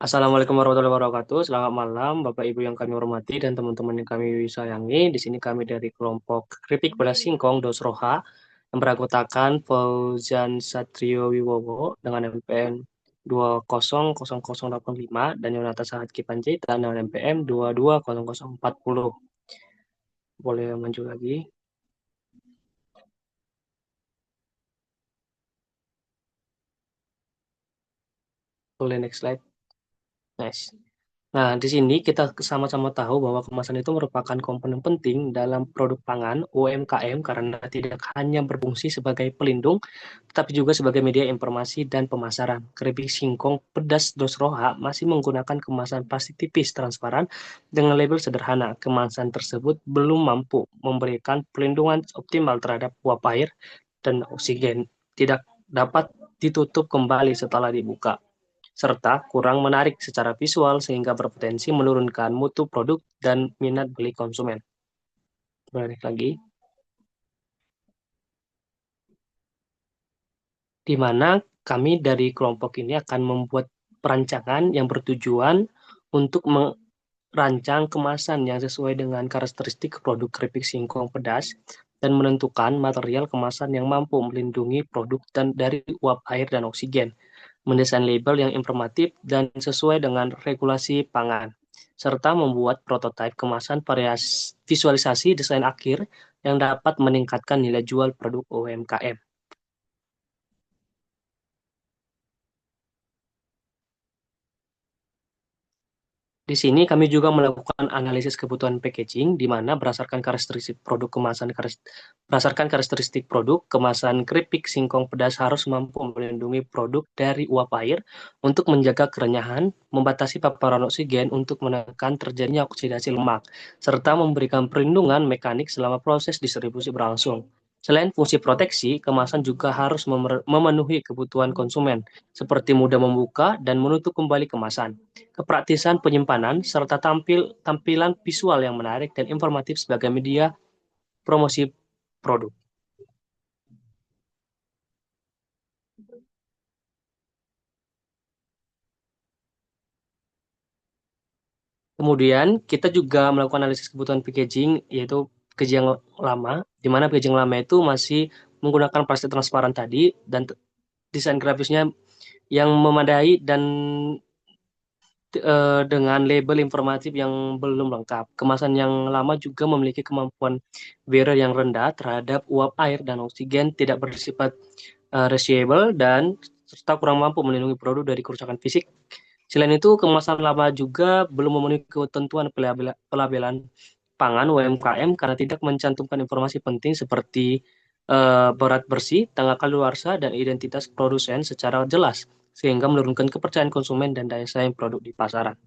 Assalamualaikum warahmatullahi wabarakatuh. Selamat malam, Bapak Ibu yang kami hormati dan teman-teman yang kami sayangi. Di sini kami dari kelompok Keripik Beras Singkong Dosroha yang beranggotakan Fauzan Satrio Wibowo dengan NPM 200085 dan Yonata Sahat Kipanjaitan dengan NPM 220040. Boleh maju lagi. Boleh next slide. Nice. Nah, di sini kita sama-sama tahu bahwa kemasan itu merupakan komponen penting dalam produk pangan UMKM karena tidak hanya berfungsi sebagai pelindung, tetapi juga sebagai media informasi dan pemasaran. Keripik singkong pedas Dosroha masih menggunakan kemasan plastik tipis transparan dengan label sederhana. Kemasan tersebut belum mampu memberikan perlindungan optimal terhadap uap air dan oksigen. Tidak dapat ditutup kembali setelah dibuka serta kurang menarik secara visual sehingga berpotensi menurunkan mutu produk dan minat beli konsumen. Balik lagi, di mana kami dari kelompok ini akan membuat perancangan yang bertujuan untuk merancang kemasan yang sesuai dengan karakteristik produk keripik singkong pedas dan menentukan material kemasan yang mampu melindungi produk dan dari uap air dan oksigen, mendesain label yang informatif dan sesuai dengan regulasi pangan, serta membuat prototipe kemasan variasi visualisasi desain akhir yang dapat meningkatkan nilai jual produk UMKM. Di sini kami juga melakukan analisis kebutuhan packaging, di mana berdasarkan karakteristik produk, kemasan keripik singkong pedas harus mampu melindungi produk dari uap air untuk menjaga kerenyahan, membatasi paparan oksigen untuk menekan terjadinya oksidasi lemak, serta memberikan perlindungan mekanik selama proses distribusi berlangsung. Selain fungsi proteksi, kemasan juga harus memenuhi kebutuhan konsumen, seperti mudah membuka dan menutup kembali kemasan, kepraktisan penyimpanan, serta tampilan visual yang menarik dan informatif sebagai media promosi produk. Kemudian, kita juga melakukan analisis kebutuhan packaging, yaitu packaging yang lama, di mana packaging lama itu masih menggunakan plastik transparan tadi, dan desain grafisnya yang memadai dan dengan label informatif yang belum lengkap. Kemasan yang lama juga memiliki kemampuan barrier yang rendah terhadap uap air dan oksigen, tidak bersifat reusable dan serta kurang mampu melindungi produk dari kerusakan fisik. Selain itu, kemasan lama juga belum memenuhi ketentuan pelabelan pangan UMKM karena tidak mencantumkan informasi penting seperti berat bersih, tanggal kadaluarsa, dan identitas produsen secara jelas, sehingga menurunkan kepercayaan konsumen dan daya saing produk di pasaran.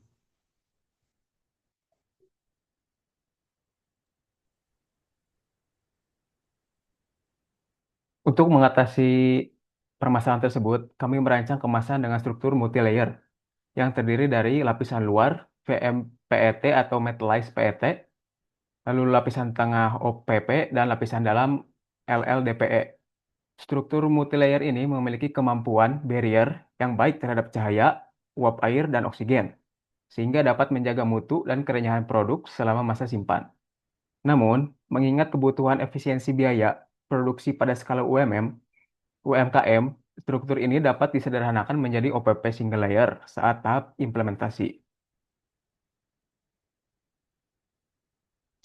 Untuk mengatasi permasalahan tersebut, kami merancang kemasan dengan struktur multi-layer yang terdiri dari lapisan luar VMPET atau metallized PET, lalu lapisan tengah OPP, dan lapisan dalam LLDPE. Struktur multi-layer ini memiliki kemampuan barrier yang baik terhadap cahaya, uap air, dan oksigen, sehingga dapat menjaga mutu dan kerenyahan produk selama masa simpan. Namun, mengingat kebutuhan efisiensi biaya produksi pada skala UMKM, struktur ini dapat disederhanakan menjadi OPP single layer saat tahap implementasi.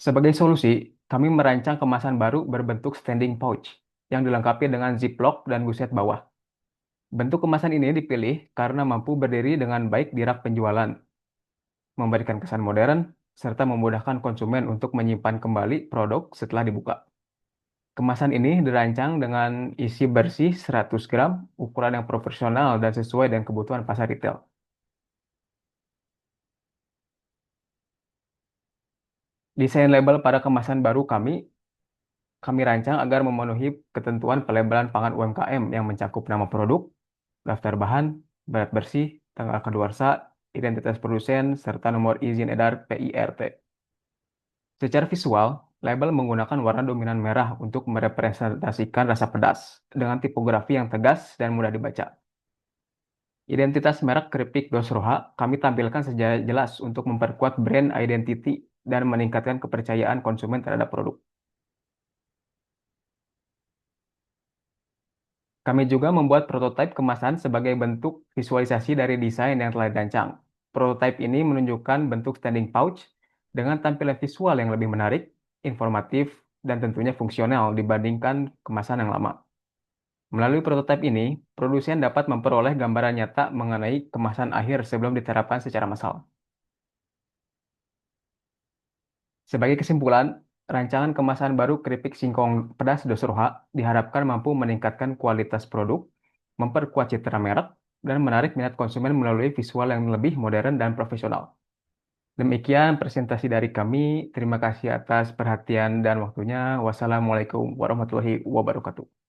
Sebagai solusi, kami merancang kemasan baru berbentuk standing pouch yang dilengkapi dengan ziplock dan buset bawah. Bentuk kemasan ini dipilih karena mampu berdiri dengan baik di rak penjualan, memberikan kesan modern, serta memudahkan konsumen untuk menyimpan kembali produk setelah dibuka. Kemasan ini dirancang dengan isi bersih 100 gram, ukuran yang proporsional dan sesuai dengan kebutuhan pasar retail. Desain label pada kemasan baru kami rancang agar memenuhi ketentuan pelabelan pangan UMKM yang mencakup nama produk, daftar bahan, berat bersih, tanggal kadaluarsa, identitas produsen, serta nomor izin edar PIRT. Secara visual, label menggunakan warna dominan merah untuk merepresentasikan rasa pedas dengan tipografi yang tegas dan mudah dibaca. Identitas merek keripik Dosroha kami tampilkan secara jelas untuk memperkuat brand identity dan meningkatkan kepercayaan konsumen terhadap produk. Kami juga membuat prototipe kemasan sebagai bentuk visualisasi dari desain yang telah dirancang. Prototipe ini menunjukkan bentuk standing pouch dengan tampilan visual yang lebih menarik, informatif, dan tentunya fungsional dibandingkan kemasan yang lama. Melalui prototipe ini, produsen dapat memperoleh gambaran nyata mengenai kemasan akhir sebelum diterapkan secara massal. Sebagai kesimpulan, rancangan kemasan baru keripik singkong pedas Dosroha diharapkan mampu meningkatkan kualitas produk, memperkuat citra merek, dan menarik minat konsumen melalui visual yang lebih modern dan profesional. Demikian presentasi dari kami. Terima kasih atas perhatian dan waktunya. Wassalamualaikum warahmatullahi wabarakatuh.